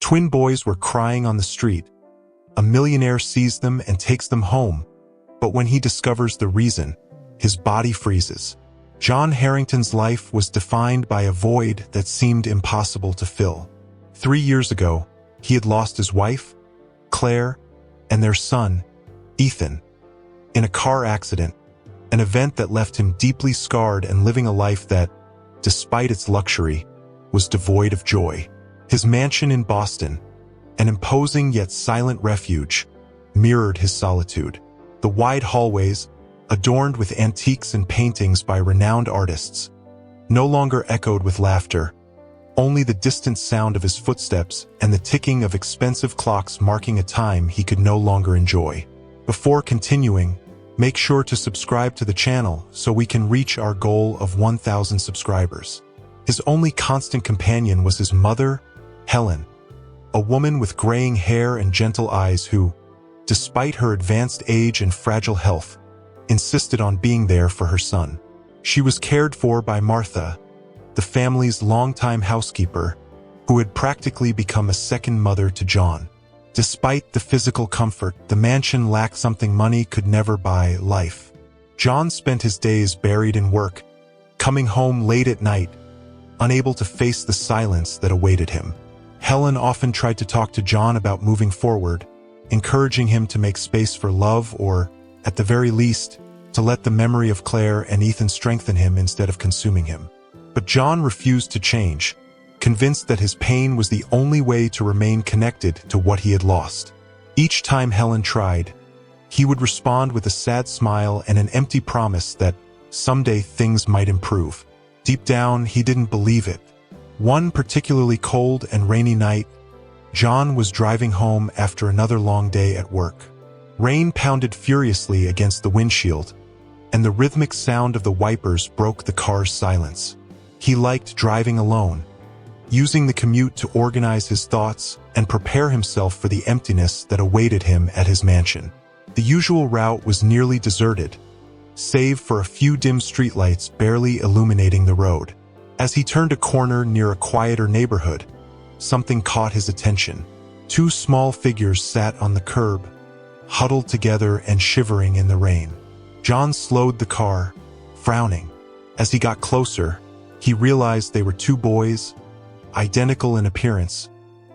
Twin boys were crying on the street. A millionaire sees them and takes them home, but when he discovers the reason, his body freezes. John Harrington's life was defined by a void that seemed impossible to fill. 3 years ago, he had lost his wife, Claire, and their son, Ethan, in a car accident, an event that left him deeply scarred and living a life that, despite its luxury, was devoid of joy. His mansion in Boston, an imposing yet silent refuge, mirrored his solitude. The wide hallways, adorned with antiques and paintings by renowned artists, no longer echoed with laughter, only the distant sound of his footsteps and the ticking of expensive clocks marking a time he could no longer enjoy. Before continuing, make sure to subscribe to the channel so we can reach our goal of 1,000 subscribers. His only constant companion was his mother, Helen, a woman with graying hair and gentle eyes who, despite her advanced age and fragile health, insisted on being there for her son. She was cared for by Martha, the family's longtime housekeeper, who had practically become a second mother to John. Despite the physical comfort, the mansion lacked something money could never buy: life. John spent his days buried in work, coming home late at night, unable to face the silence that awaited him. Helen often tried to talk to John about moving forward, encouraging him to make space for love or, at the very least, to let the memory of Claire and Ethan strengthen him instead of consuming him. But John refused to change, convinced that his pain was the only way to remain connected to what he had lost. Each time Helen tried, he would respond with a sad smile and an empty promise that someday things might improve. Deep down, he didn't believe it. One particularly cold and rainy night, John was driving home after another long day at work. Rain pounded furiously against the windshield, and the rhythmic sound of the wipers broke the car's silence. He liked driving alone, using the commute to organize his thoughts and prepare himself for the emptiness that awaited him at his mansion. The usual route was nearly deserted, save for a few dim streetlights barely illuminating the road. As he turned a corner near a quieter neighborhood, something caught his attention. Two small figures sat on the curb, huddled together and shivering in the rain. John slowed the car, frowning. As he got closer, he realized they were two boys, identical in appearance,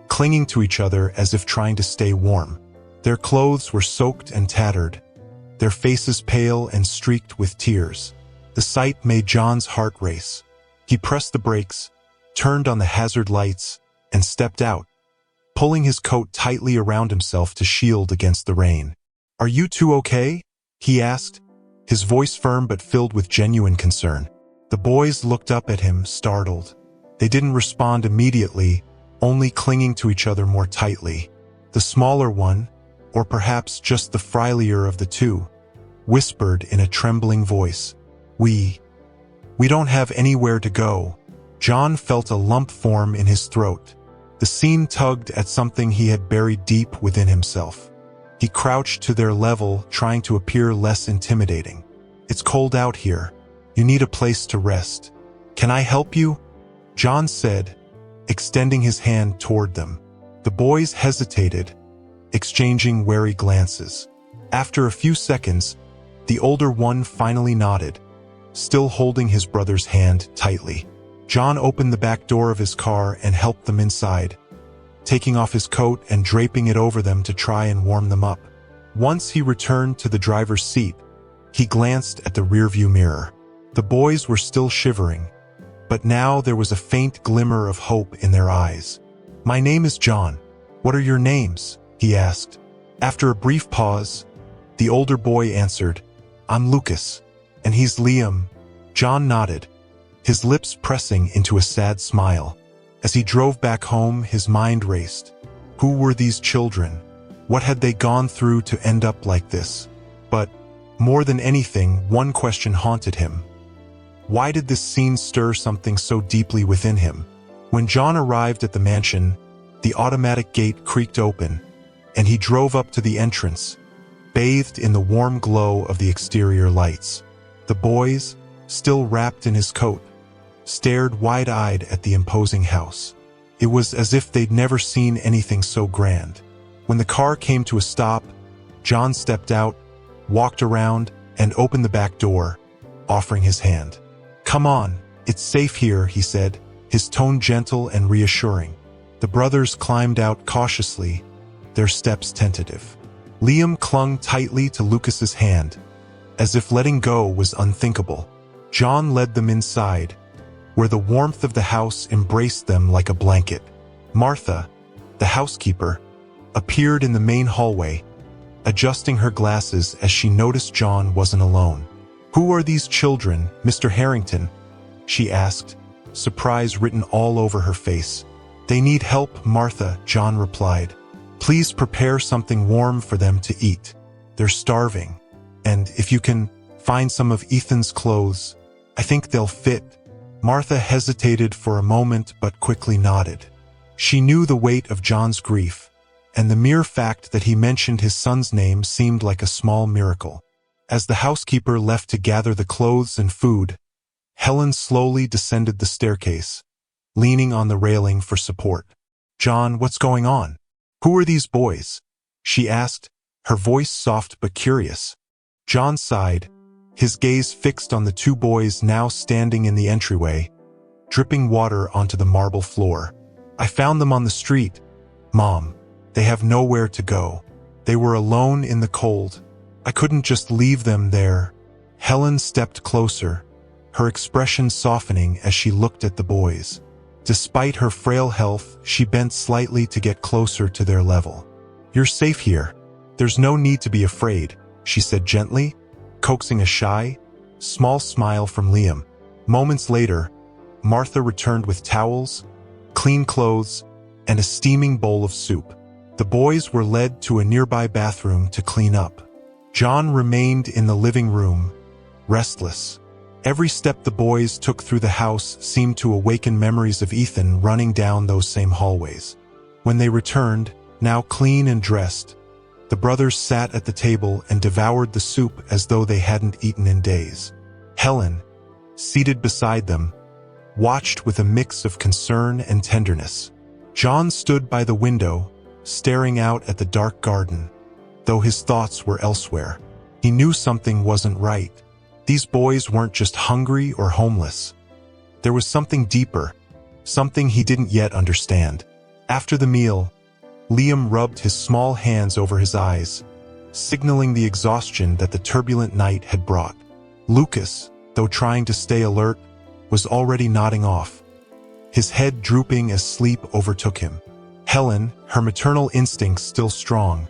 clinging to each other as if trying to stay warm. Their clothes were soaked and tattered, their faces pale and streaked with tears. The sight made John's heart race. He pressed the brakes, turned on the hazard lights, and stepped out, pulling his coat tightly around himself to shield against the rain. "Are you two okay?" he asked, his voice firm but filled with genuine concern. The boys looked up at him, startled. They didn't respond immediately, only clinging to each other more tightly. The smaller one, or perhaps just the frilier of the two, whispered in a trembling voice, We don't have anywhere to go." John felt a lump form in his throat. The scene tugged at something he had buried deep within himself. He crouched to their level, trying to appear less intimidating. "It's cold out here. You need a place to rest. Can I help you?" John said, extending his hand toward them. The boys hesitated, exchanging wary glances. After a few seconds, the older one finally nodded, still holding his brother's hand tightly. John opened the back door of his car and helped them inside, taking off his coat and draping it over them to try and warm them up. Once he returned to the driver's seat, he glanced at the rearview mirror. The boys were still shivering, but now there was a faint glimmer of hope in their eyes. "My name is John. What are your names?" he asked. After a brief pause, the older boy answered, "I'm Lucas, and he's Liam." John nodded, his lips pressing into a sad smile. As he drove back home, his mind raced. Who were these children? What had they gone through to end up like this? But, more than anything, one question haunted him. Why did this scene stir something so deeply within him? When John arrived at the mansion, the automatic gate creaked open, and he drove up to the entrance, bathed in the warm glow of the exterior lights. The boys, still wrapped in his coat, stared wide-eyed at the imposing house. It was as if they'd never seen anything so grand. When the car came to a stop, John stepped out, walked around, and opened the back door, offering his hand. "Come on, it's safe here," he said, his tone gentle and reassuring. The brothers climbed out cautiously, their steps tentative. Liam clung tightly to Lucas's hand, as if letting go was unthinkable. John led them inside, where the warmth of the house embraced them like a blanket. Martha, the housekeeper, appeared in the main hallway, adjusting her glasses as she noticed John wasn't alone. "Who are these children, Mr. Harrington?" she asked, surprise written all over her face. "They need help, Martha," John replied. "Please prepare something warm for them to eat. They're starving. And if you can find some of Ethan's clothes, I think they'll fit." Martha hesitated for a moment but quickly nodded. She knew the weight of John's grief, and the mere fact that he mentioned his son's name seemed like a small miracle. As the housekeeper left to gather the clothes and food, Helen slowly descended the staircase, leaning on the railing for support. "John, what's going on? Who are these boys?" she asked, her voice soft but curious. John sighed, his gaze fixed on the two boys now standing in the entryway, dripping water onto the marble floor. "I found them on the street, Mom. They have nowhere to go. They were alone in the cold. I couldn't just leave them there." Helen stepped closer, her expression softening as she looked at the boys. Despite her frail health, she bent slightly to get closer to their level. "You're safe here. There's no need to be afraid," she said gently, coaxing a shy, small smile from Liam. Moments later, Martha returned with towels, clean clothes, and a steaming bowl of soup. The boys were led to a nearby bathroom to clean up. John remained in the living room, restless. Every step the boys took through the house seemed to awaken memories of Ethan running down those same hallways. When they returned, now clean and dressed, the brothers sat at the table and devoured the soup as though they hadn't eaten in days. Helen, seated beside them, watched with a mix of concern and tenderness. John stood by the window, staring out at the dark garden, though his thoughts were elsewhere. He knew something wasn't right. These boys weren't just hungry or homeless. There was something deeper, something he didn't yet understand. After the meal, Liam rubbed his small hands over his eyes, signaling the exhaustion that the turbulent night had brought. Lucas, though trying to stay alert, was already nodding off, his head drooping as sleep overtook him. Helen, her maternal instincts still strong,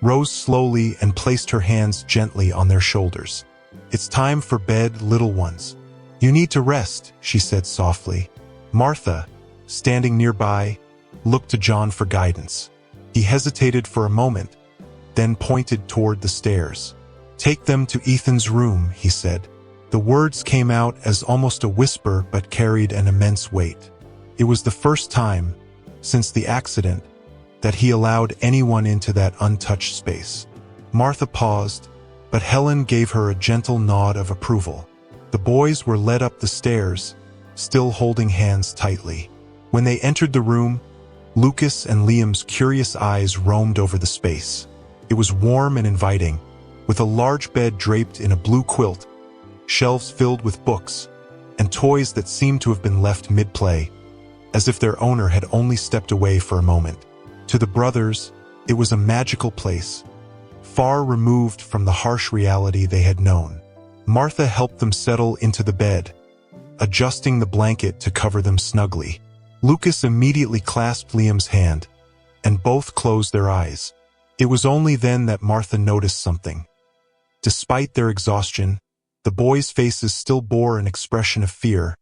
rose slowly and placed her hands gently on their shoulders. "It's time for bed, little ones. You need to rest," she said softly. Martha, standing nearby, looked to John for guidance. He hesitated for a moment, then pointed toward the stairs. "Take them to Ethan's room," he said. The words came out as almost a whisper but carried an immense weight. It was the first time, since the accident, that he allowed anyone into that untouched space. Martha paused, but Helen gave her a gentle nod of approval. The boys were led up the stairs, still holding hands tightly. When they entered the room, Lucas and Liam's curious eyes roamed over the space. It was warm and inviting, with a large bed draped in a blue quilt, shelves filled with books, and toys that seemed to have been left mid-play, as if their owner had only stepped away for a moment. To the brothers, it was a magical place, far removed from the harsh reality they had known. Martha helped them settle into the bed, adjusting the blanket to cover them snugly. Lucas immediately clasped Liam's hand, and both closed their eyes. It was only then that Martha noticed something. Despite their exhaustion, the boys' faces still bore an expression of fear,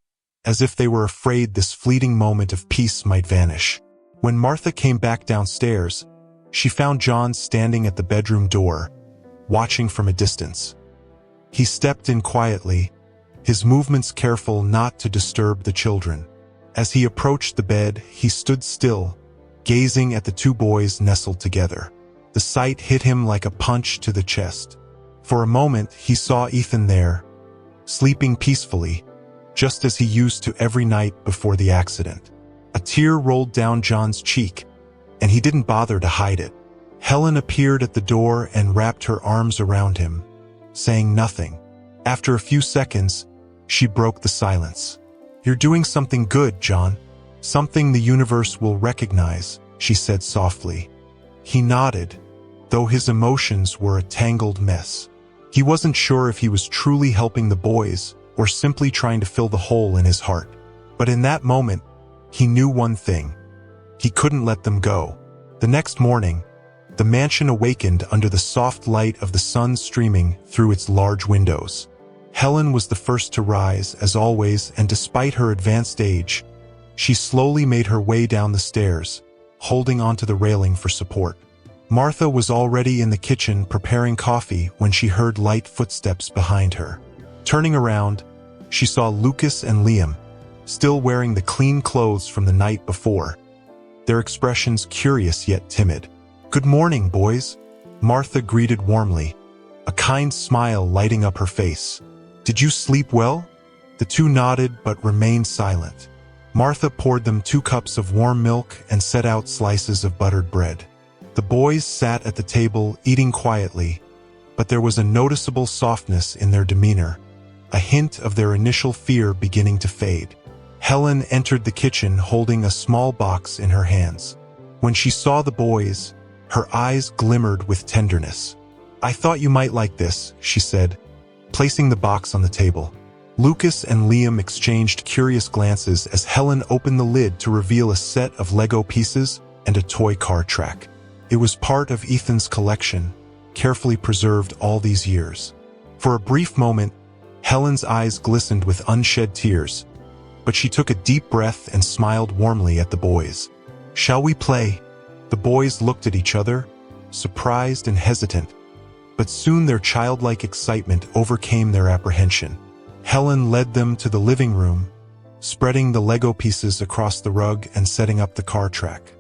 as if they were afraid this fleeting moment of peace might vanish. When Martha came back downstairs, she found John standing at the bedroom door, watching from a distance. He stepped in quietly, his movements careful not to disturb the children. As he approached the bed, he stood still, gazing at the two boys nestled together. The sight hit him like a punch to the chest. For a moment, he saw Ethan there, sleeping peacefully, just as he used to every night before the accident. A tear rolled down John's cheek, and he didn't bother to hide it. Helen appeared at the door and wrapped her arms around him, saying nothing. After a few seconds, she broke the silence. "You're doing something good, John. Something the universe will recognize," she said softly. He nodded, though his emotions were a tangled mess. He wasn't sure if he was truly helping the boys or simply trying to fill the hole in his heart. But in that moment, he knew one thing. He couldn't let them go. The next morning, the mansion awakened under the soft light of the sun streaming through its large windows. Helen was the first to rise, as always, and despite her advanced age, she slowly made her way down the stairs, holding onto the railing for support. Martha was already in the kitchen preparing coffee when she heard light footsteps behind her. Turning around, she saw Lucas and Liam, still wearing the clean clothes from the night before, their expressions curious yet timid. "Good morning, boys," Martha greeted warmly, a kind smile lighting up her face. "Did you sleep well?" The two nodded but remained silent. Martha poured them 2 cups of warm milk and set out slices of buttered bread. The boys sat at the table eating quietly, but there was a noticeable softness in their demeanor, a hint of their initial fear beginning to fade. Helen entered the kitchen holding a small box in her hands. When she saw the boys, her eyes glimmered with tenderness. "I thought you might like this," she said, placing the box on the table. Lucas and Liam exchanged curious glances as Helen opened the lid to reveal a set of Lego pieces and a toy car track. It was part of Ethan's collection, carefully preserved all these years. For a brief moment, Helen's eyes glistened with unshed tears, but she took a deep breath and smiled warmly at the boys. "Shall we play?" The boys looked at each other, surprised and hesitant, but soon their childlike excitement overcame their apprehension. Helen led them to the living room, spreading the Lego pieces across the rug and setting up the car track.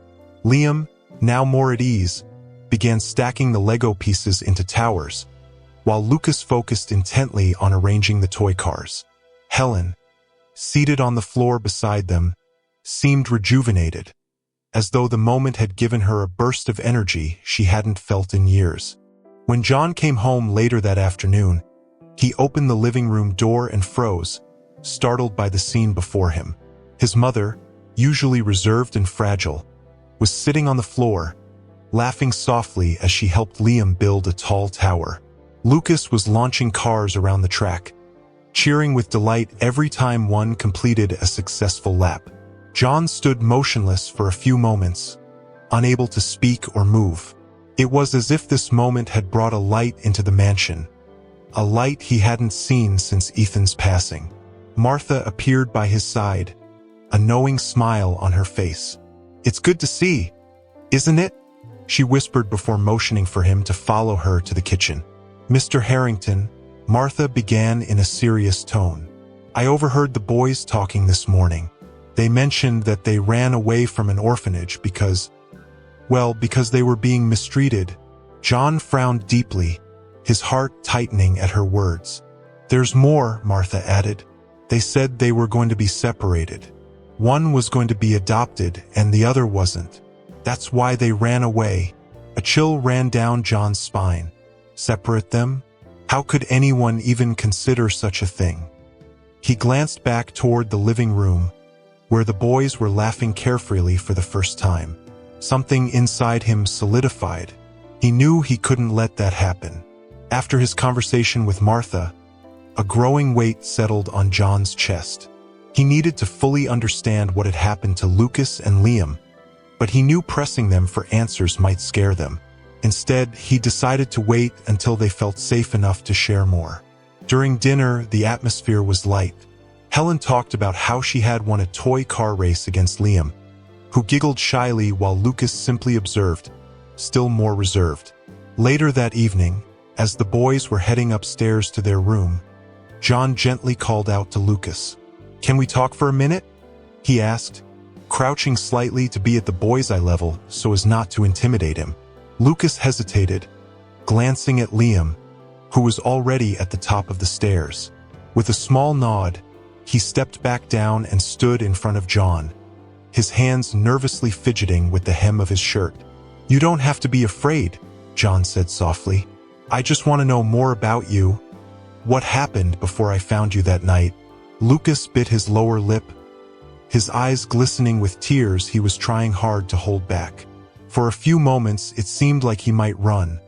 Liam, now more at ease, began stacking the Lego pieces into towers, while Lucas focused intently on arranging the toy cars. Helen, seated on the floor beside them, seemed rejuvenated, as though the moment had given her a burst of energy she hadn't felt in years. When John came home later that afternoon, he opened the living room door and froze, startled by the scene before him. His mother, usually reserved and fragile, was sitting on the floor, laughing softly as she helped Liam build a tall tower. Lucas was launching cars around the track, cheering with delight every time one completed a successful lap. John stood motionless for a few moments, unable to speak or move. It was as if this moment had brought a light into the mansion, a light he hadn't seen since Ethan's passing. Martha appeared by his side, a knowing smile on her face. "It's good to see, isn't it?" she whispered before motioning for him to follow her to the kitchen. "Mr. Harrington," Martha began in a serious tone, "I overheard the boys talking this morning. They mentioned that they ran away from an orphanage because they were being mistreated." John frowned deeply, his heart tightening at her words. "There's more," Martha added. "They said they were going to be separated. One was going to be adopted and the other wasn't. That's why they ran away." A chill ran down John's spine. Separate them? How could anyone even consider such a thing? He glanced back toward the living room, where the boys were laughing carefree for the first time. Something inside him solidified. He knew he couldn't let that happen. After his conversation with Martha, a growing weight settled on John's chest. He needed to fully understand what had happened to Lucas and Liam, but he knew pressing them for answers might scare them. Instead, he decided to wait until they felt safe enough to share more. During dinner, the atmosphere was light. Helen talked about how she had won a toy car race against Liam, who giggled shyly while Lucas simply observed, still more reserved. Later that evening, as the boys were heading upstairs to their room, John gently called out to Lucas. "Can we talk for a minute?" he asked, crouching slightly to be at the boy's eye level so as not to intimidate him. Lucas hesitated, glancing at Liam, who was already at the top of the stairs. With a small nod, he stepped back down and stood in front of John, his hands nervously fidgeting with the hem of his shirt. "You don't have to be afraid," John said softly. "I just want to know more about you. What happened before I found you that night?" Lucas bit his lower lip, his eyes glistening with tears he was trying hard to hold back. For a few moments it seemed like he might run,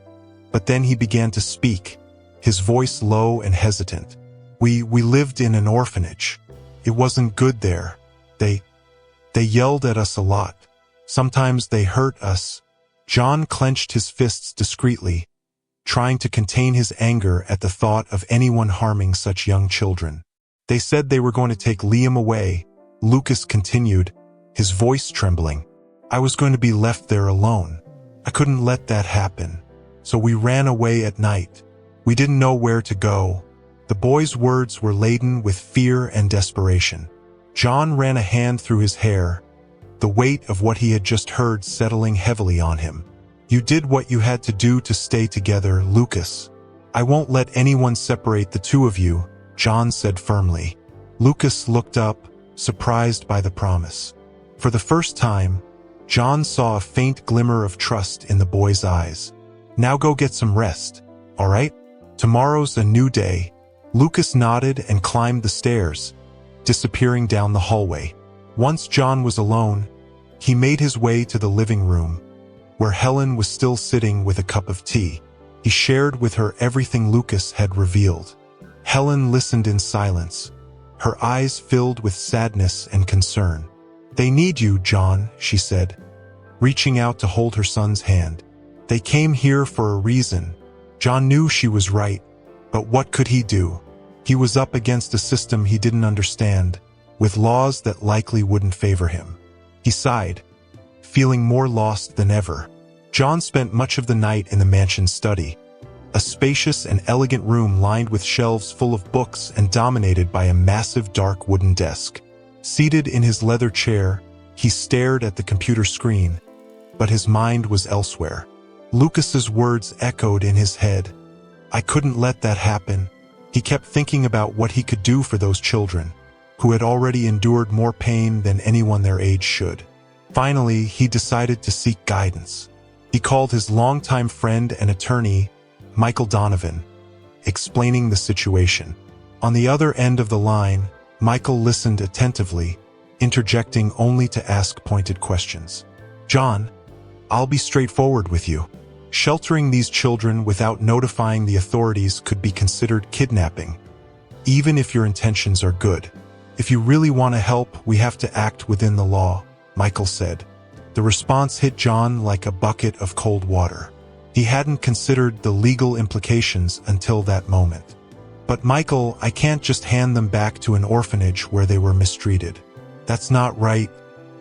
but then he began to speak, his voice low and hesitant. We lived in an orphanage. It wasn't good there. They yelled at us a lot. Sometimes they hurt us." John clenched his fists discreetly, trying to contain his anger at the thought of anyone harming such young children. "They said they were going to take Liam away," Lucas continued, his voice trembling. "I was going to be left there alone. I couldn't let that happen. So we ran away at night. We didn't know where to go." The boy's words were laden with fear and desperation. John ran a hand through his hair, the weight of what he had just heard settling heavily on him. "You did what you had to do to stay together, Lucas. I won't let anyone separate the two of you," John said firmly. Lucas looked up, surprised by the promise. For the first time, John saw a faint glimmer of trust in the boy's eyes. "Now go get some rest, all right? Tomorrow's a new day." Lucas nodded and climbed the stairs, disappearing down the hallway. Once John was alone, he made his way to the living room, where Helen was still sitting with a cup of tea. He shared with her everything Lucas had revealed. Helen listened in silence, her eyes filled with sadness and concern. "They need you, John," she said, reaching out to hold her son's hand. "They came here for a reason." John knew she was right, but what could he do? He was up against a system he didn't understand, with laws that likely wouldn't favor him. He sighed, feeling more lost than ever. John spent much of the night in the mansion's study, a spacious and elegant room lined with shelves full of books and dominated by a massive dark wooden desk. Seated in his leather chair, he stared at the computer screen, but his mind was elsewhere. Lucas's words echoed in his head. "I couldn't let that happen." He kept thinking about what he could do for those children, who had already endured more pain than anyone their age should. Finally, he decided to seek guidance. He called his longtime friend and attorney, Michael Donovan, explaining the situation. On the other end of the line, Michael listened attentively, interjecting only to ask pointed questions. "John, I'll be straightforward with you. Sheltering these children without notifying the authorities could be considered kidnapping, even if your intentions are good. If you really want to help, we have to act within the law," Michael said. The response hit John like a bucket of cold water. He hadn't considered the legal implications until that moment. "But Michael, I can't just hand them back to an orphanage where they were mistreated. That's not right."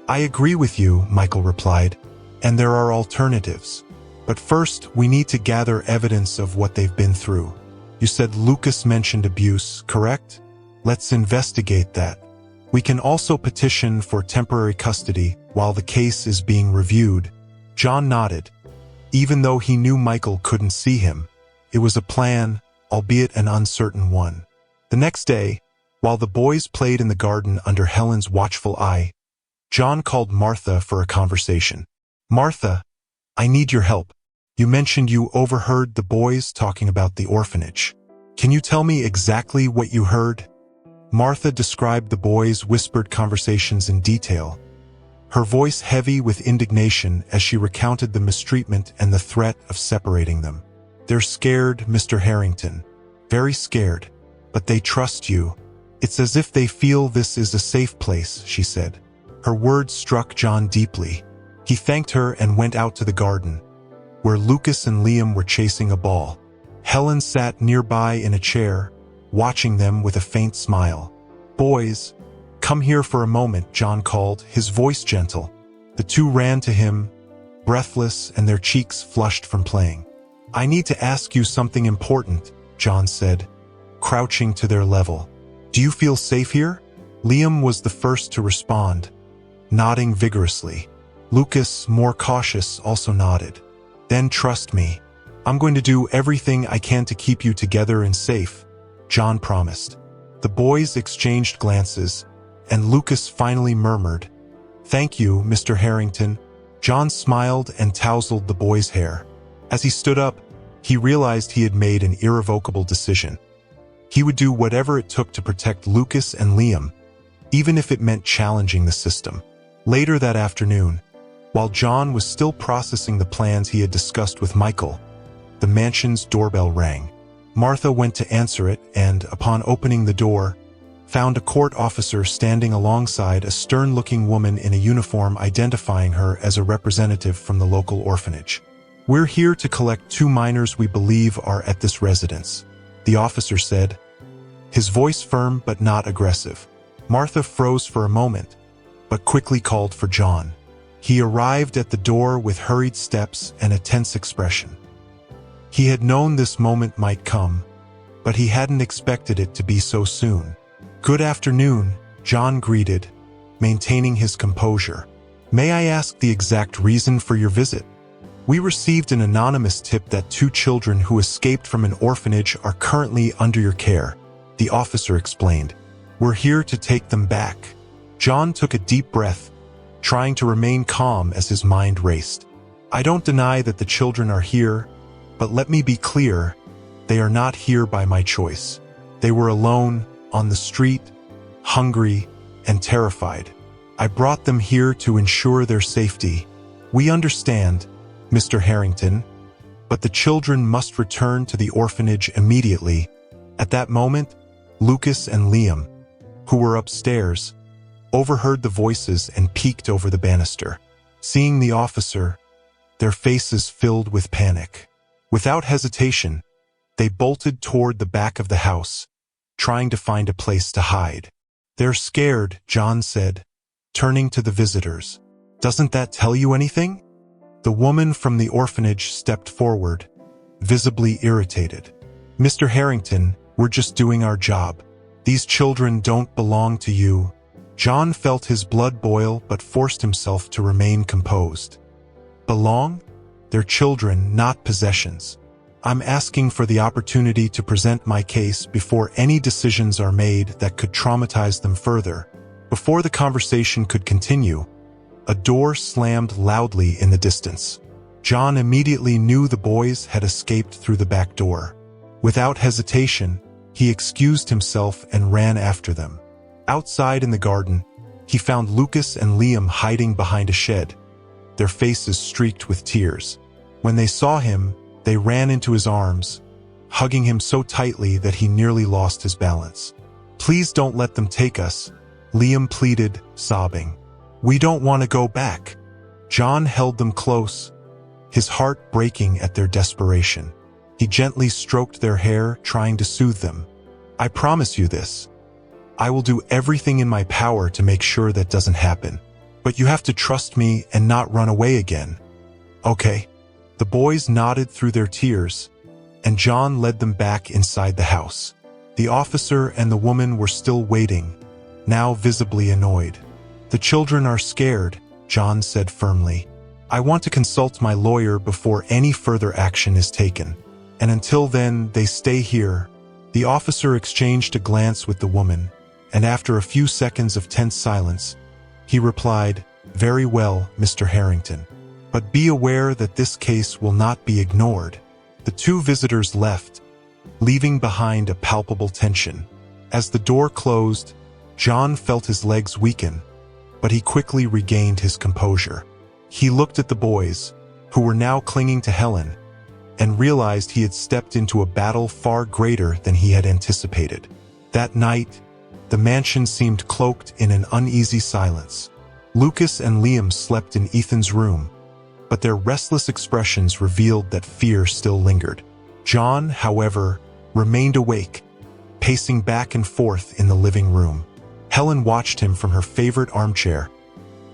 "I agree with you," Michael replied, "and there are alternatives. But first, we need to gather evidence of what they've been through. You said Lucas mentioned abuse, correct? Let's investigate that. We can also petition for temporary custody while the case is being reviewed." John nodded. Even though he knew Michael couldn't see him, it was a plan, albeit an uncertain one. The next day, while the boys played in the garden under Helen's watchful eye, John called Martha for a conversation. "Martha, I need your help. You mentioned you overheard the boys talking about the orphanage. Can you tell me exactly what you heard?" Martha described the boys' whispered conversations in detail, her voice heavy with indignation as she recounted the mistreatment and the threat of separating them. "They're scared, Mr. Harrington. Very scared. But they trust you. It's as if they feel this is a safe place," she said. Her words struck John deeply. He thanked her and went out to the garden, where Lucas and Liam were chasing a ball. Helen sat nearby in a chair, watching them with a faint smile. "Boys, come here for a moment," John called, his voice gentle. The two ran to him, breathless and their cheeks flushed from playing. "I need to ask you something important," John said, crouching to their level. "Do you feel safe here?" Liam was the first to respond, nodding vigorously. Lucas, more cautious, also nodded. "Then trust me. I'm going to do everything I can to keep you together and safe," John promised. The boys exchanged glances, and Lucas finally murmured, "Thank you, Mr. Harrington." John smiled and tousled the boy's hair. As he stood up, he realized he had made an irrevocable decision. He would do whatever it took to protect Lucas and Liam, even if it meant challenging the system. Later that afternoon, while John was still processing the plans he had discussed with Michael, the mansion's doorbell rang. Martha went to answer it and, upon opening the door, found a court officer standing alongside a stern-looking woman in a uniform identifying her as a representative from the local orphanage. "We're here to collect 2 minors we believe are at this residence," the officer said, his voice firm but not aggressive. Martha froze for a moment, but quickly called for John. He arrived at the door with hurried steps and a tense expression. He had known this moment might come, but he hadn't expected it to be so soon. "Good afternoon," John greeted, maintaining his composure. "May I ask the exact reason for your visit?" "We received an anonymous tip that 2 children who escaped from an orphanage are currently under your care," the officer explained. "We're here to take them back." John took a deep breath, trying to remain calm as his mind raced. "I don't deny that the children are here, but let me be clear, they are not here by my choice. They were alone, on the street, hungry, and terrified. I brought them here to ensure their safety. We understand, Mr. Harrington, but the children must return to the orphanage immediately." At that moment, Lucas and Liam, who were upstairs, overheard the voices and peeked over the banister. Seeing the officer, their faces filled with panic. Without hesitation, they bolted toward the back of the house, trying to find a place to hide. "They're scared," John said, turning to the visitors. "Doesn't that tell you anything?" The woman from the orphanage stepped forward, visibly irritated. "Mr. Harrington, we're just doing our job. These children don't belong to you." John felt his blood boil but forced himself to remain composed. "Belong? They're children, not possessions. I'm asking for the opportunity to present my case before any decisions are made that could traumatize them further." Before the conversation could continue, a door slammed loudly in the distance. John immediately knew the boys had escaped through the back door. Without hesitation, he excused himself and ran after them. Outside in the garden, he found Lucas and Liam hiding behind a shed, their faces streaked with tears. When they saw him, they ran into his arms, hugging him so tightly that he nearly lost his balance. "Please don't let them take us," Liam pleaded, sobbing. "We don't want to go back." John held them close, his heart breaking at their desperation. He gently stroked their hair, trying to soothe them. "I promise you this. I will do everything in my power to make sure that doesn't happen. But you have to trust me and not run away again. Okay?" The boys nodded through their tears, and John led them back inside the house. The officer and the woman were still waiting, now visibly annoyed. "The children are scared," John said firmly. "I want to consult my lawyer before any further action is taken. And until then, they stay here." The officer exchanged a glance with the woman, and after a few seconds of tense silence, he replied, "Very well, Mr. Harrington. But be aware that this case will not be ignored." The 2 visitors left, leaving behind a palpable tension. As the door closed, John felt his legs weaken, but he quickly regained his composure. He looked at the boys, who were now clinging to Helen, and realized he had stepped into a battle far greater than he had anticipated. That night, the mansion seemed cloaked in an uneasy silence. Lucas and Liam slept in Ethan's room, but their restless expressions revealed that fear still lingered. John, however, remained awake, pacing back and forth in the living room. Helen watched him from her favorite armchair,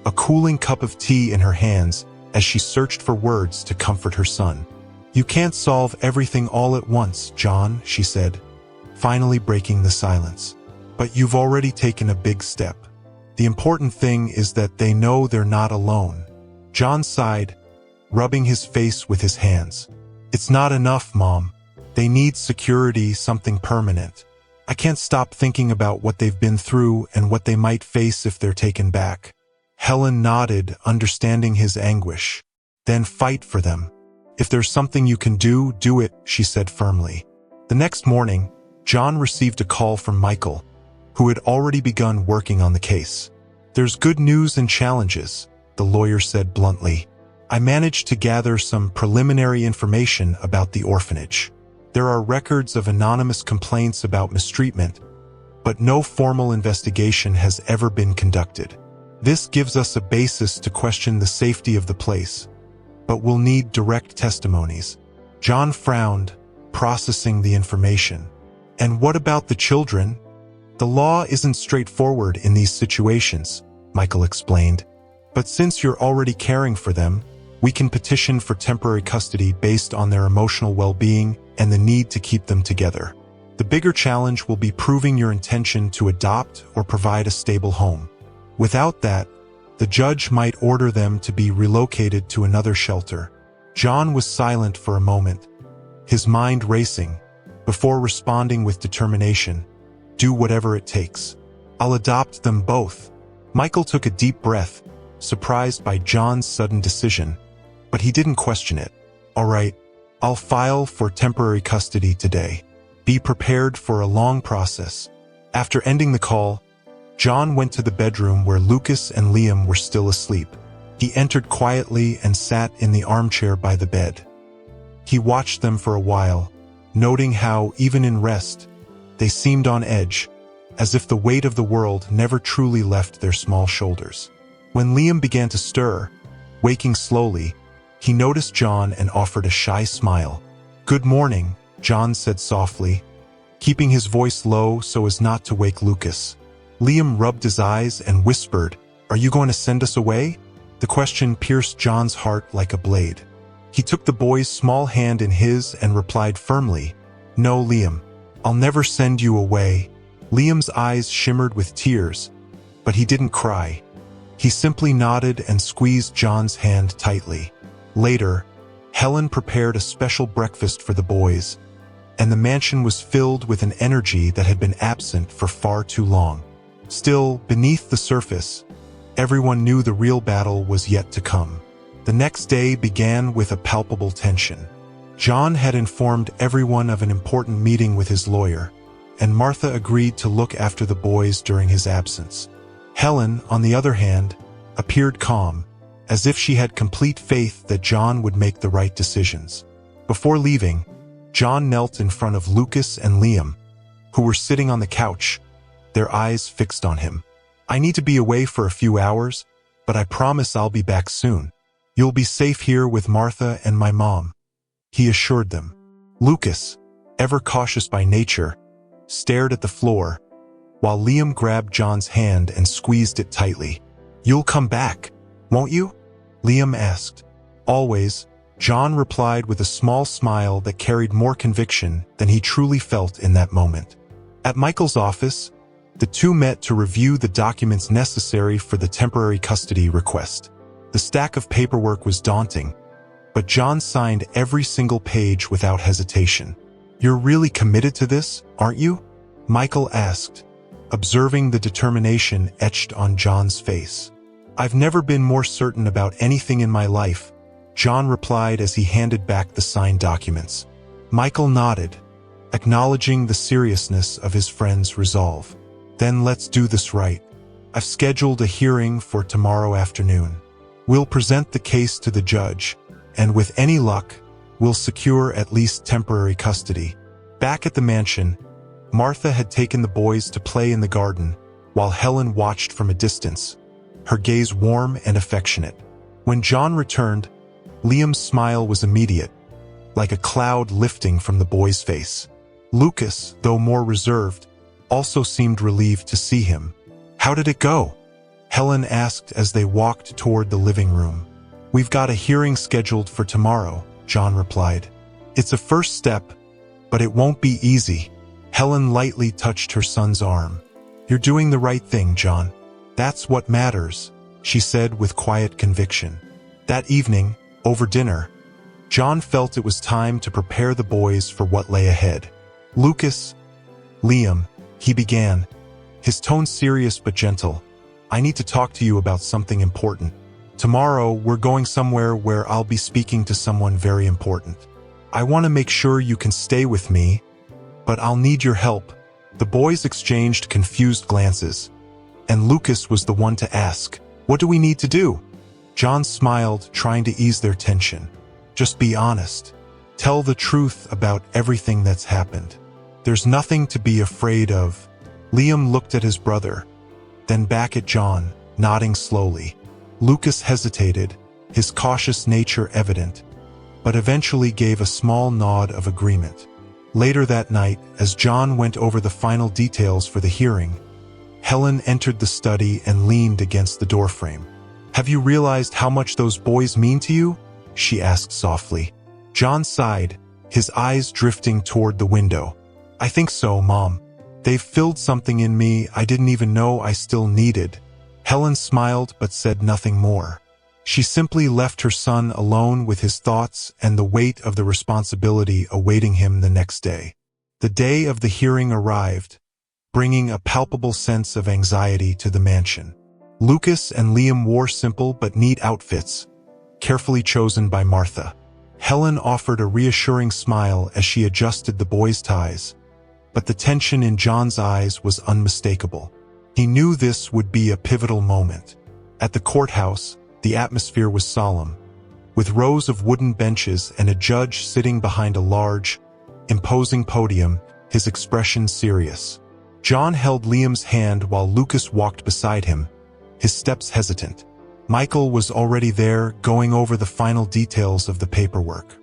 a cooling cup of tea in her hands as she searched for words to comfort her son. "You can't solve everything all at once, John," she said, finally breaking the silence. "But you've already taken a big step. The important thing is that they know they're not alone." John sighed, rubbing his face with his hands. "It's not enough, Mom. They need security, something permanent. I can't stop thinking about what they've been through and what they might face if they're taken back." Helen nodded, understanding his anguish. Then fight for them. If there's something you can do, do it, she said firmly. The next morning, John received a call from Michael, who had already begun working on the case. There's good news and challenges, the lawyer said bluntly. I managed to gather some preliminary information about the orphanage. There are records of anonymous complaints about mistreatment, but no formal investigation has ever been conducted. This gives us a basis to question the safety of the place, but we'll need direct testimonies. John frowned, processing the information. And what about the children? The law isn't straightforward in these situations, Michael explained. But since you're already caring for them, we can petition for temporary custody based on their emotional well-being and the need to keep them together. The bigger challenge will be proving your intention to adopt or provide a stable home. Without that, the judge might order them to be relocated to another shelter. John was silent for a moment, his mind racing, before responding with determination. Do whatever it takes. I'll adopt them both. Michael took a deep breath, surprised by John's sudden decision, but he didn't question it. All right, I'll file for temporary custody today. Be prepared for a long process. After ending the call, John went to the bedroom where Lucas and Liam were still asleep. He entered quietly and sat in the armchair by the bed. He watched them for a while, noting how, even in rest, they seemed on edge, as if the weight of the world never truly left their small shoulders. When Liam began to stir, waking slowly, he noticed John and offered a shy smile. Good morning, John said softly, keeping his voice low so as not to wake Lucas. Liam rubbed his eyes and whispered, Are you going to send us away? The question pierced John's heart like a blade. He took the boy's small hand in his and replied firmly, No, Liam, I'll never send you away. Liam's eyes shimmered with tears, but he didn't cry. He simply nodded and squeezed John's hand tightly. Later, Helen prepared a special breakfast for the boys, and the mansion was filled with an energy that had been absent for far too long. Still, beneath the surface, everyone knew the real battle was yet to come. The next day began with a palpable tension. John had informed everyone of an important meeting with his lawyer, and Martha agreed to look after the boys during his absence. Helen, on the other hand, appeared calm, as if she had complete faith that John would make the right decisions. Before leaving, John knelt in front of Lucas and Liam, who were sitting on the couch, their eyes fixed on him. I need to be away for a few hours, but I promise I'll be back soon. You'll be safe here with Martha and my mom, he assured them. Lucas, ever cautious by nature, stared at the floor, while Liam grabbed John's hand and squeezed it tightly. You'll come back, won't you? Liam asked. Always, John replied with a small smile that carried more conviction than he truly felt in that moment. At Michael's office, the two met to review the documents necessary for the temporary custody request. The stack of paperwork was daunting, but John signed every single page without hesitation. You're really committed to this, aren't you? Michael asked, observing the determination etched on John's face. I've never been more certain about anything in my life, John replied as he handed back the signed documents. Michael nodded, acknowledging the seriousness of his friend's resolve. Then let's do this right. I've scheduled a hearing for tomorrow afternoon. We'll present the case to the judge, and with any luck, we'll secure at least temporary custody. Back at the mansion, Martha had taken the boys to play in the garden, while Helen watched from a distance, her gaze warm and affectionate. When John returned, Liam's smile was immediate, like a cloud lifting from the boy's face. Lucas, though more reserved, also seemed relieved to see him. How did it go? Helen asked as they walked toward the living room. We've got a hearing scheduled for tomorrow, John replied. It's a first step, but it won't be easy. Helen lightly touched her son's arm. You're doing the right thing, John. That's what matters, she said with quiet conviction. That evening, over dinner, John felt it was time to prepare the boys for what lay ahead. Lucas, Liam, he began, his tone serious but gentle. I need to talk to you about something important. Tomorrow, we're going somewhere where I'll be speaking to someone very important. I want to make sure you can stay with me, but I'll need your help." The boys exchanged confused glances, and Lucas was the one to ask, "What do we need to do?" John smiled, trying to ease their tension. "Just be honest. Tell the truth about everything that's happened. There's nothing to be afraid of." Liam looked at his brother, then back at John, nodding slowly. Lucas hesitated, his cautious nature evident, but eventually gave a small nod of agreement. Later that night, as John went over the final details for the hearing, Helen entered the study and leaned against the doorframe. "Have you realized how much those boys mean to you?" she asked softly. John sighed, his eyes drifting toward the window. "I think so, Mom. They've filled something in me I didn't even know I still needed." Helen smiled but said nothing more. She simply left her son alone with his thoughts and the weight of the responsibility awaiting him the next day. The day of the hearing arrived, bringing a palpable sense of anxiety to the mansion. Lucas and Liam wore simple but neat outfits, carefully chosen by Martha. Helen offered a reassuring smile as she adjusted the boys' ties, but the tension in John's eyes was unmistakable. He knew this would be a pivotal moment. At the courthouse, the atmosphere was solemn, with rows of wooden benches and a judge sitting behind a large, imposing podium, his expression serious. John held Liam's hand while Lucas walked beside him, his steps hesitant. Michael was already there, going over the final details of the paperwork.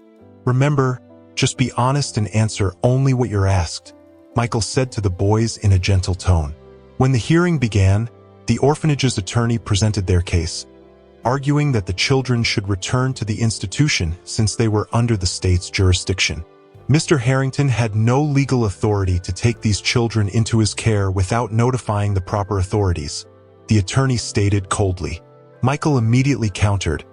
"Remember, just be honest and answer only what you're asked," Michael said to the boys in a gentle tone. When the hearing began, the orphanage's attorney presented their case, arguing that the children should return to the institution since they were under the state's jurisdiction. Mr. Harrington had no legal authority to take these children into his care without notifying the proper authorities, the attorney stated coldly. Michael immediately countered,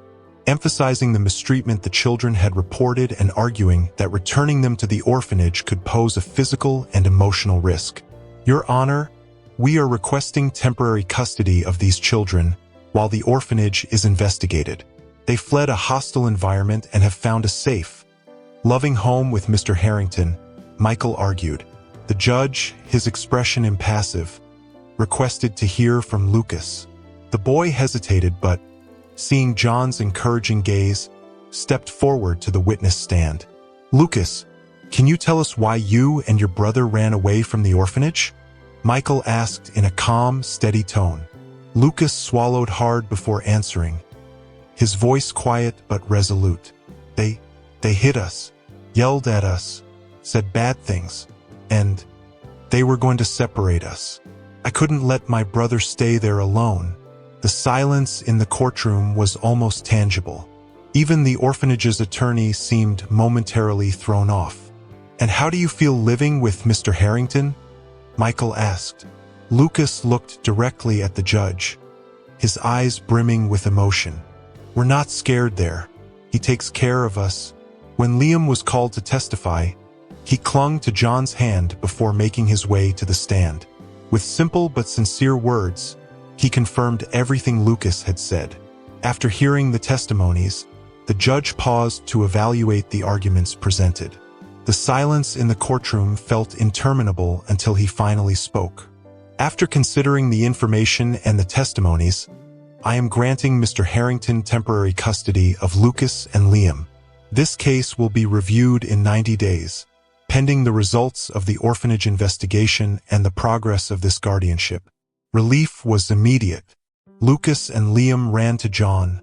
emphasizing the mistreatment the children had reported and arguing that returning them to the orphanage could pose a physical and emotional risk. "Your Honor, we are requesting temporary custody of these children while the orphanage is investigated. They fled a hostile environment and have found a safe, loving home with Mr. Harrington," Michael argued. The judge, his expression impassive, requested to hear from Lucas. The boy hesitated but, seeing John's encouraging gaze, stepped forward to the witness stand. "Lucas, can you tell us why you and your brother ran away from the orphanage?" Michael asked in a calm, steady tone. Lucas swallowed hard before answering, his voice quiet but resolute. They hit us, yelled at us, said bad things, and they were going to separate us. I couldn't let my brother stay there alone." The silence in the courtroom was almost tangible. Even the orphanage's attorney seemed momentarily thrown off. "And how do you feel living with Mr. Harrington?" Michael asked. Lucas looked directly at the judge, his eyes brimming with emotion. "We're not scared there. He takes care of us." When Liam was called to testify, he clung to John's hand before making his way to the stand. With simple but sincere words, he confirmed everything Lucas had said. After hearing the testimonies, the judge paused to evaluate the arguments presented. The silence in the courtroom felt interminable until he finally spoke. "After considering the information and the testimonies, I am granting Mr. Harrington temporary custody of Lucas and Liam. This case will be reviewed in 90 days, pending the results of the orphanage investigation and the progress of this guardianship." Relief was immediate. Lucas and Liam ran to John,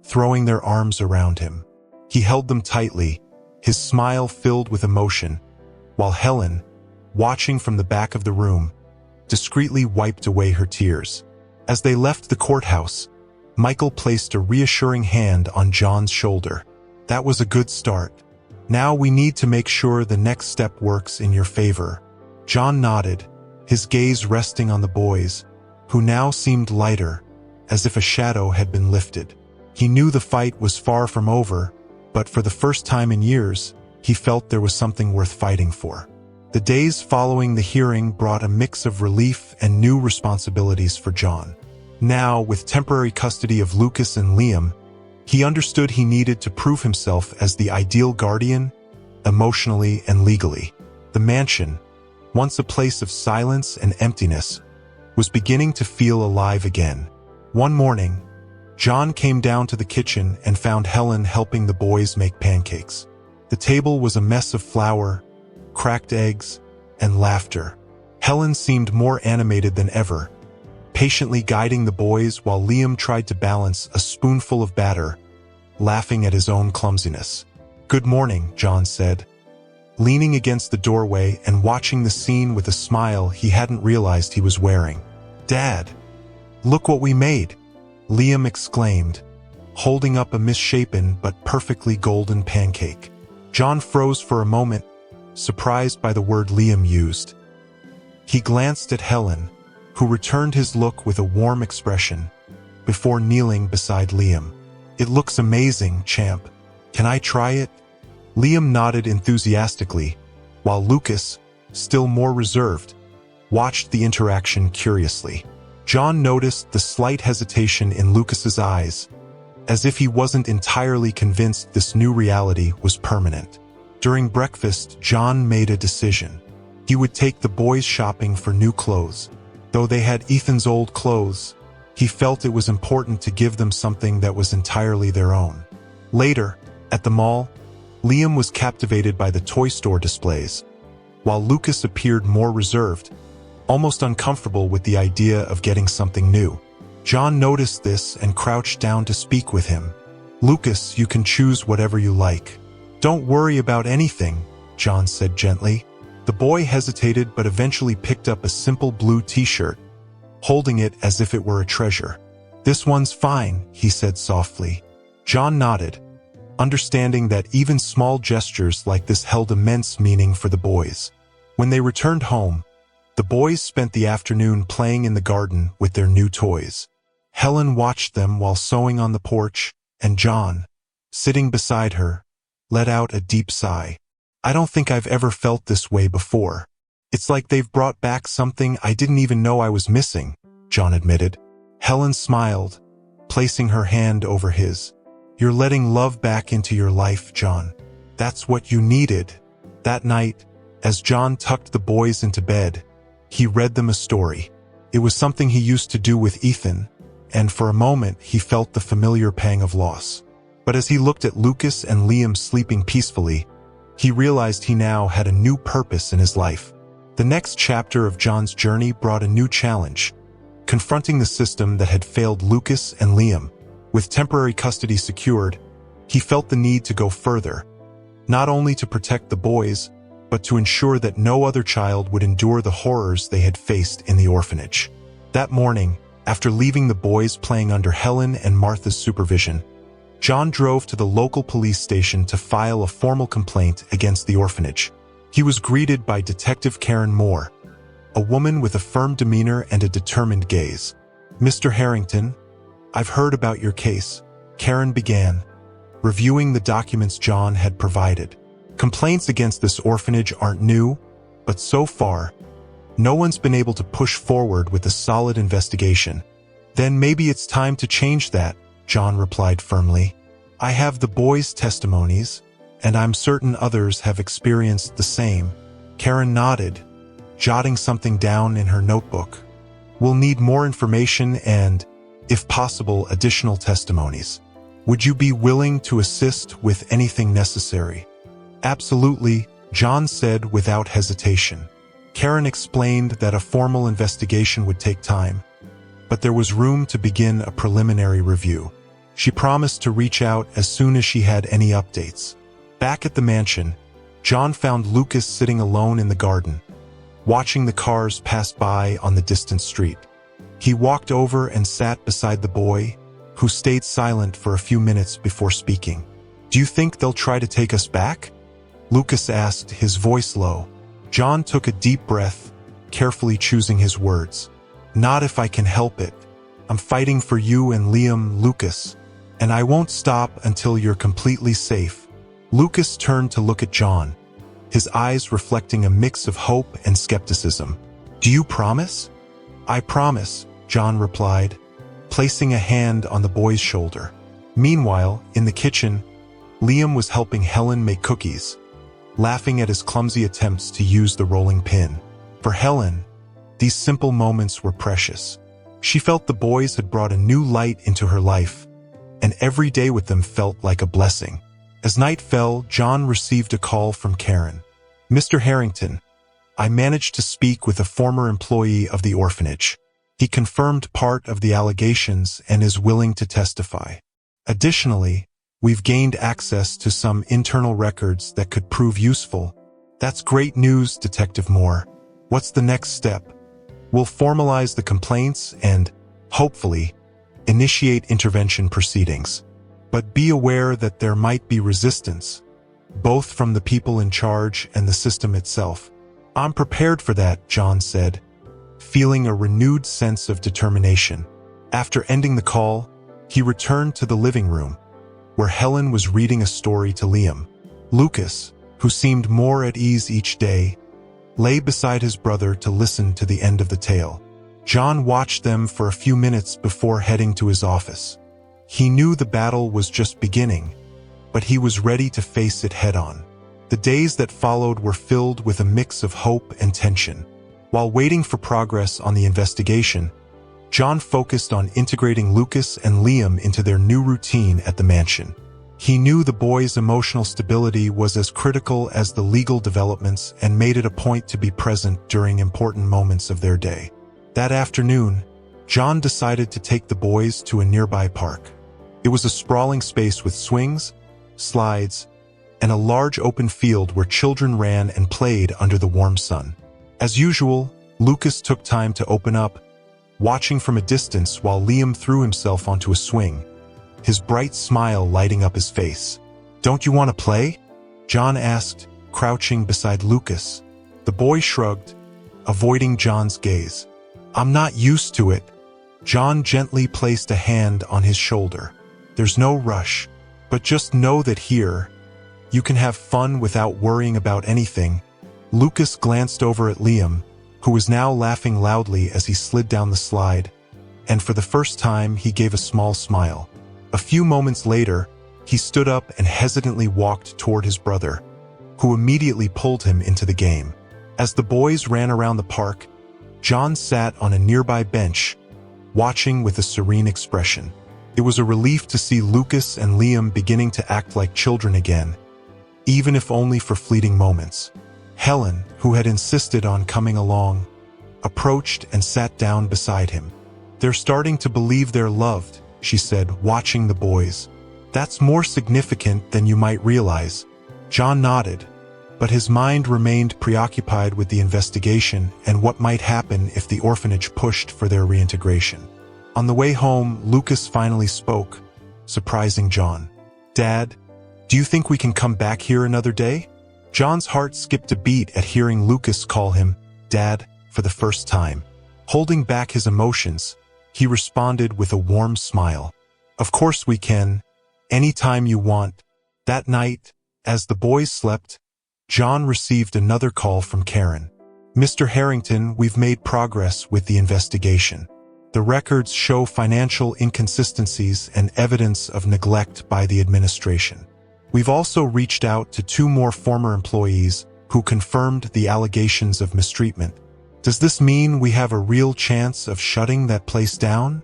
throwing their arms around him. He held them tightly, his smile filled with emotion, while Helen, watching from the back of the room, discreetly wiped away her tears. As they left the courthouse, Michael placed a reassuring hand on John's shoulder. "That was a good start. Now we need to make sure the next step works in your favor." John nodded, his gaze resting on the boys, who now seemed lighter, as if a shadow had been lifted. He knew the fight was far from over, but for the first time in years, he felt there was something worth fighting for. The days following the hearing brought a mix of relief and new responsibilities for John. Now, with temporary custody of Lucas and Liam, he understood he needed to prove himself as the ideal guardian, emotionally and legally. The mansion, once a place of silence and emptiness, was beginning to feel alive again. One morning, John came down to the kitchen and found Helen helping the boys make pancakes. The table was a mess of flour, cracked eggs, and laughter. Helen seemed more animated than ever, patiently guiding the boys while Liam tried to balance a spoonful of batter, laughing at his own clumsiness. "Good morning," John said, leaning against the doorway and watching the scene with a smile he hadn't realized he was wearing. "Dad, look what we made," Liam exclaimed, holding up a misshapen but perfectly golden pancake. John froze for a moment, surprised by the word Liam used. He glanced at Helen, who returned his look with a warm expression, before kneeling beside Liam. "It looks amazing, champ. Can I try it?" Liam nodded enthusiastically, while Lucas, still more reserved, watched the interaction curiously. John noticed the slight hesitation in Lucas's eyes, as if he wasn't entirely convinced this new reality was permanent. During breakfast, John made a decision. He would take the boys shopping for new clothes. Though they had Ethan's old clothes, he felt it was important to give them something that was entirely their own. Later, at the mall, Liam was captivated by the toy store displays, while Lucas appeared more reserved, almost uncomfortable with the idea of getting something new. John noticed this and crouched down to speak with him. "Lucas, you can choose whatever you like. Don't worry about anything," John said gently. The boy hesitated but eventually picked up a simple blue t-shirt, holding it as if it were a treasure. "This one's fine," he said softly. John nodded, understanding that even small gestures like this held immense meaning for the boys. When they returned home, the boys spent the afternoon playing in the garden with their new toys. Helen watched them while sewing on the porch, and John, sitting beside her, let out a deep sigh. "I don't think I've ever felt this way before. It's like they've brought back something I didn't even know I was missing," John admitted. Helen smiled, placing her hand over his. "You're letting love back into your life, John. That's what you needed." That night, as John tucked the boys into bed, he read them a story. It was something he used to do with Ethan, and for a moment he felt the familiar pang of loss. But as he looked at Lucas and Liam sleeping peacefully, he realized he now had a new purpose in his life. The next chapter of John's journey brought a new challenge, confronting the system that had failed Lucas and Liam. With temporary custody secured, he felt the need to go further, not only to protect the boys, but to ensure that no other child would endure the horrors they had faced in the orphanage. That morning, after leaving the boys playing under Helen and Martha's supervision, John drove to the local police station to file a formal complaint against the orphanage. He was greeted by Detective Karen Moore, a woman with a firm demeanor and a determined gaze. "Mr. Harrington, I've heard about your case," Karen began, reviewing the documents John had provided. "Complaints against this orphanage aren't new, but so far, no one's been able to push forward with a solid investigation." "Then maybe it's time to change that," John replied firmly. "I have the boys' testimonies, and I'm certain others have experienced the same." Karen nodded, jotting something down in her notebook. "We'll need more information and, if possible, additional testimonies. Would you be willing to assist with anything necessary?" "Absolutely," John said without hesitation. Karen explained that a formal investigation would take time, but there was room to begin a preliminary review. She promised to reach out as soon as she had any updates. Back at the mansion, John found Lucas sitting alone in the garden, watching the cars pass by on the distant street. He walked over and sat beside the boy, who stayed silent for a few minutes before speaking. "Do you think they'll try to take us back?" Lucas asked, his voice low. John took a deep breath, carefully choosing his words. "Not if I can help it. I'm fighting for you and Liam, Lucas, and I won't stop until you're completely safe." Lucas turned to look at John, his eyes reflecting a mix of hope and skepticism. "Do you promise?" "I promise," John replied, placing a hand on the boy's shoulder. Meanwhile, in the kitchen, Liam was helping Helen make cookies, laughing at his clumsy attempts to use the rolling pin. For Helen, these simple moments were precious. She felt the boys had brought a new light into her life, and every day with them felt like a blessing. As night fell, John received a call from Karen. "Mr. Harrington, I managed to speak with a former employee of the orphanage. He confirmed part of the allegations and is willing to testify. Additionally, we've gained access to some internal records that could prove useful." "That's great news, Detective Moore. What's the next step?" "We'll formalize the complaints and, hopefully, initiate intervention proceedings. But be aware that there might be resistance, both from the people in charge and the system itself." "I'm prepared for that," John said, feeling a renewed sense of determination. After ending the call, he returned to the living room, where Helen was reading a story to Liam. Lucas, who seemed more at ease each day, lay beside his brother to listen to the end of the tale. John watched them for a few minutes before heading to his office. He knew the battle was just beginning, but he was ready to face it head-on. The days that followed were filled with a mix of hope and tension. While waiting for progress on the investigation, John focused on integrating Lucas and Liam into their new routine at the mansion. He knew the boys' emotional stability was as critical as the legal developments and made it a point to be present during important moments of their day. That afternoon, John decided to take the boys to a nearby park. It was a sprawling space with swings, slides, and a large open field where children ran and played under the warm sun. As usual, Lucas took time to open up, watching from a distance while Liam threw himself onto a swing, his bright smile lighting up his face. "Don't you want to play?" John asked, crouching beside Lucas. The boy shrugged, avoiding John's gaze. "I'm not used to it." John gently placed a hand on his shoulder. "There's no rush, but just know that here, you can have fun without worrying about anything." Lucas glanced over at Liam, who was now laughing loudly as he slid down the slide, and for the first time he gave a small smile. A few moments later, he stood up and hesitantly walked toward his brother, who immediately pulled him into the game. As the boys ran around the park, John sat on a nearby bench, watching with a serene expression. It was a relief to see Lucas and Liam beginning to act like children again, even if only for fleeting moments. Helen, who had insisted on coming along, approached and sat down beside him. "They're starting to believe they're loved," she said, watching the boys. "That's more significant than you might realize." John nodded, but his mind remained preoccupied with the investigation and what might happen if the orphanage pushed for their reintegration. On the way home, Lucas finally spoke, surprising John. "Dad, do you think we can come back here another day?" John's heart skipped a beat at hearing Lucas call him Dad for the first time. Holding back his emotions, he responded with a warm smile. "Of course we can, anytime you want." That night, as the boys slept, John received another call from Karen. "Mr. Harrington, we've made progress with the investigation. The records show financial inconsistencies and evidence of neglect by the administration. We've also reached out to 2 more former employees who confirmed the allegations of mistreatment. Does this mean we have a real chance of shutting that place down?"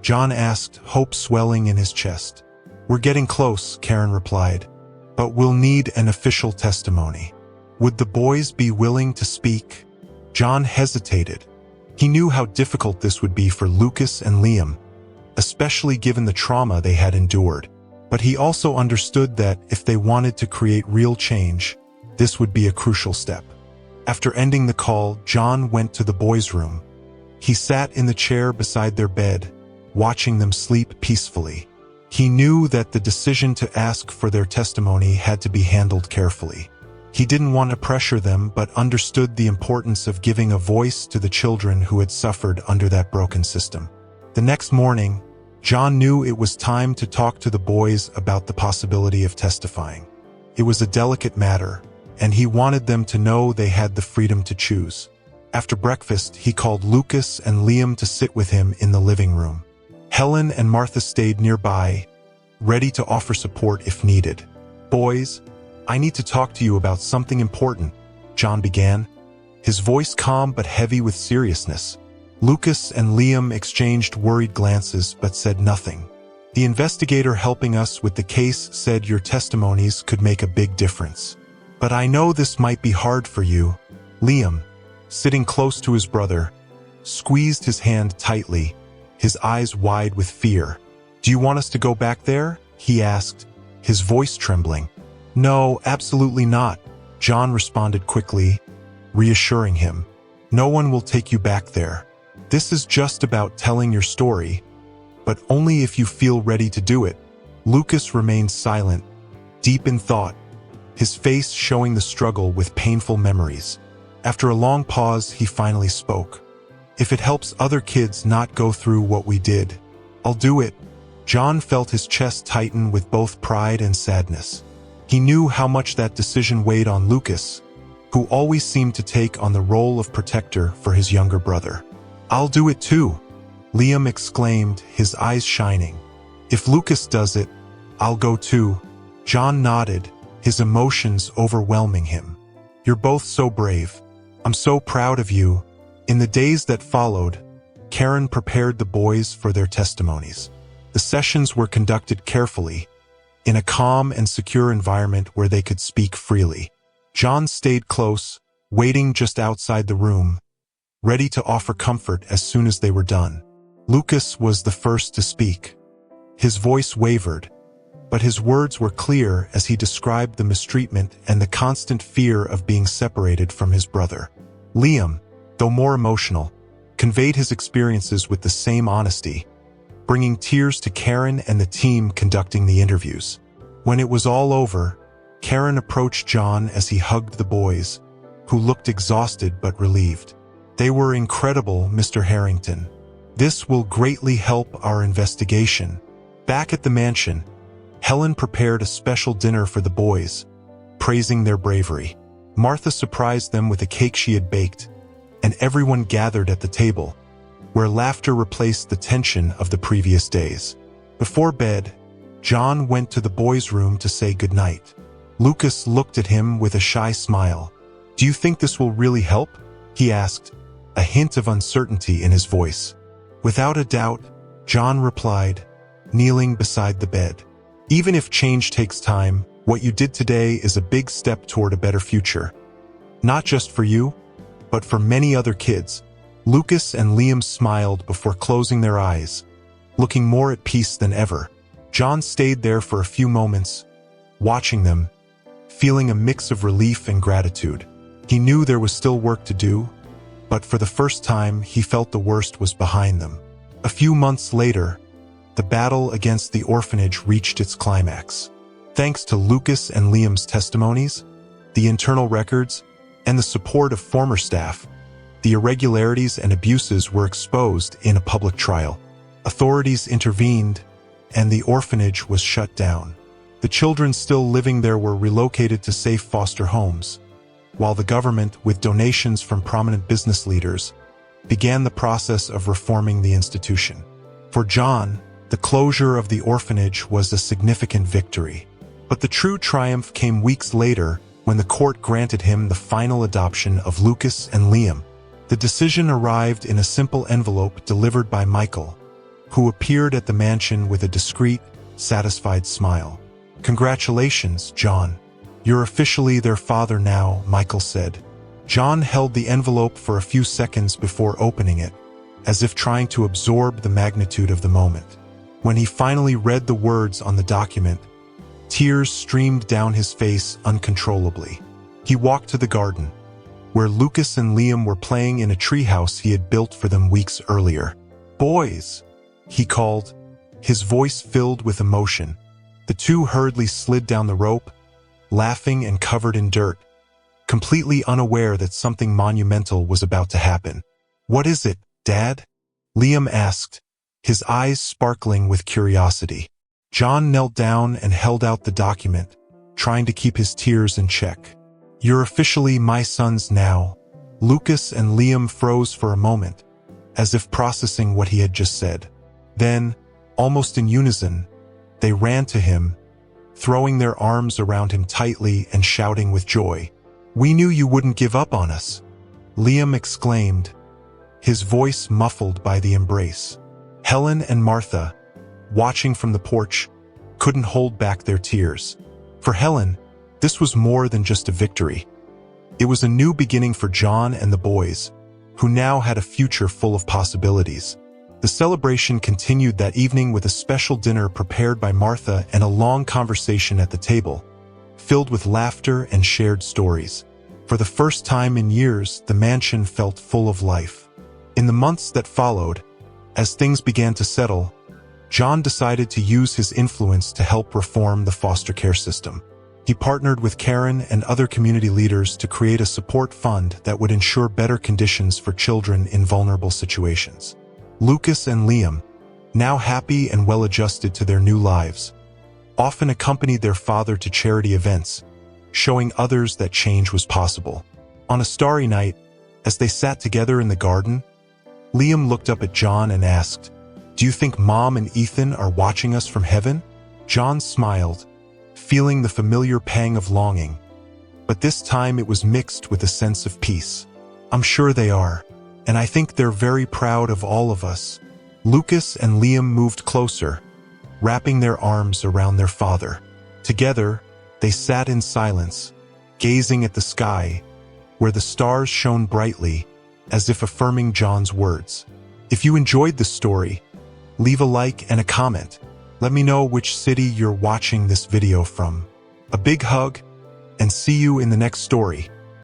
John asked, hope swelling in his chest. "We're getting close," Karen replied, "but we'll need an official testimony." Would the boys be willing to speak? John hesitated. He knew how difficult this would be for Lucas and Liam, especially given the trauma they had endured. But he also understood that if they wanted to create real change, this would be a crucial step. After ending the call, John went to the boys' room. He sat in the chair beside their bed, watching them sleep peacefully. He knew that the decision to ask for their testimony had to be handled carefully. He didn't want to pressure them, but understood the importance of giving a voice to the children who had suffered under that broken system. The next morning, John knew it was time to talk to the boys about the possibility of testifying. It was a delicate matter, and he wanted them to know they had the freedom to choose. After breakfast, he called Lucas and Liam to sit with him in the living room. Helen and Martha stayed nearby, ready to offer support if needed. "Boys, I need to talk to you about something important," John began, his voice calm but heavy with seriousness. Lucas and Liam exchanged worried glances but said nothing. "The investigator helping us with the case said your testimonies could make a big difference. But I know this might be hard for you." Liam, sitting close to his brother, squeezed his hand tightly, his eyes wide with fear. "Do you want us to go back there?" he asked, his voice trembling. "No, absolutely not," John responded quickly, reassuring him. "No one will take you back there. This is just about telling your story, but only if you feel ready to do it." Lucas remained silent, deep in thought, his face showing the struggle with painful memories. After a long pause, he finally spoke. "If it helps other kids not go through what we did, I'll do it." John felt his chest tighten with both pride and sadness. He knew how much that decision weighed on Lucas, who always seemed to take on the role of protector for his younger brother. "I'll do it too," Liam exclaimed, his eyes shining. "If Lucas does it, I'll go too." John nodded, his emotions overwhelming him. "You're both so brave. I'm so proud of you." In the days that followed, Karen prepared the boys for their testimonies. The sessions were conducted carefully, in a calm and secure environment where they could speak freely. John stayed close, waiting just outside the room, ready to offer comfort as soon as they were done. Lucas was the first to speak. His voice wavered, but his words were clear as he described the mistreatment and the constant fear of being separated from his brother. Liam, though more emotional, conveyed his experiences with the same honesty, bringing tears to Karen and the team conducting the interviews. When it was all over, Karen approached John as he hugged the boys, who looked exhausted but relieved. "They were incredible, Mr. Harrington. This will greatly help our investigation." Back at the mansion, Helen prepared a special dinner for the boys, praising their bravery. Martha surprised them with a cake she had baked, and everyone gathered at the table, where laughter replaced the tension of the previous days. Before bed, John went to the boys' room to say goodnight. Lucas looked at him with a shy smile. "Do you think this will really help?" he asked, a hint of uncertainty in his voice. "Without a doubt," John replied, kneeling beside the bed. "Even if change takes time, what you did today is a big step toward a better future. Not just for you, but for many other kids." Lucas and Liam smiled before closing their eyes, looking more at peace than ever. John stayed there for a few moments, watching them, feeling a mix of relief and gratitude. He knew there was still work to do, but for the first time he felt the worst was behind them. A few months later, the battle against the orphanage reached its climax. Thanks to Lucas and Liam's testimonies, the internal records, and the support of former staff, the irregularities and abuses were exposed in a public trial. Authorities intervened, and the orphanage was shut down. The children still living there were relocated to safe foster homes, while the government, with donations from prominent business leaders, began the process of reforming the institution. For John, the closure of the orphanage was a significant victory. But the true triumph came weeks later when the court granted him the final adoption of Lucas and Liam. The decision arrived in a simple envelope delivered by Michael, who appeared at the mansion with a discreet, satisfied smile. "Congratulations, John. You're officially their father now," Michael said. John held the envelope for a few seconds before opening it, as if trying to absorb the magnitude of the moment. When he finally read the words on the document, tears streamed down his face uncontrollably. He walked to the garden, where Lucas and Liam were playing in a treehouse he had built for them weeks earlier. "Boys," he called, his voice filled with emotion. The two hurriedly slid down the rope, laughing and covered in dirt, completely unaware that something monumental was about to happen. "What is it, Dad?" Liam asked, his eyes sparkling with curiosity. John knelt down and held out the document, trying to keep his tears in check. "You're officially my sons now." Lucas and Liam froze for a moment, as if processing what he had just said. Then, Almost in unison, they ran to him, throwing their arms around him tightly and shouting with joy. "We knew you wouldn't give up on us," Liam exclaimed, his voice muffled by the embrace. Helen and Martha, watching from the porch, couldn't hold back their tears. For Helen, this was more than just a victory. It was a new beginning for John and the boys, who now had a future full of possibilities. The celebration continued that evening with a special dinner prepared by Martha and a long conversation at the table, filled with laughter and shared stories. For the first time in years, the mansion felt full of life. In the months that followed, as things began to settle, John decided to use his influence to help reform the foster care system. He partnered with Karen and other community leaders to create a support fund that would ensure better conditions for children in vulnerable situations. Lucas and Liam, now happy and well-adjusted to their new lives, often accompanied their father to charity events, showing others that change was possible. On a starry night, as they sat together in the garden, Liam looked up at John and asked, "Do you think Mom and Ethan are watching us from heaven?" John smiled, feeling the familiar pang of longing, but this time it was mixed with a sense of peace. "I'm sure they are, and I think they're very proud of all of us." Lucas and Liam moved closer, wrapping their arms around their father. Together, they sat in silence, gazing at the sky, where the stars shone brightly, as if affirming John's words. If you enjoyed this story, leave a like and a comment. Let me know which city you're watching this video from. A big hug, and see you in the next story.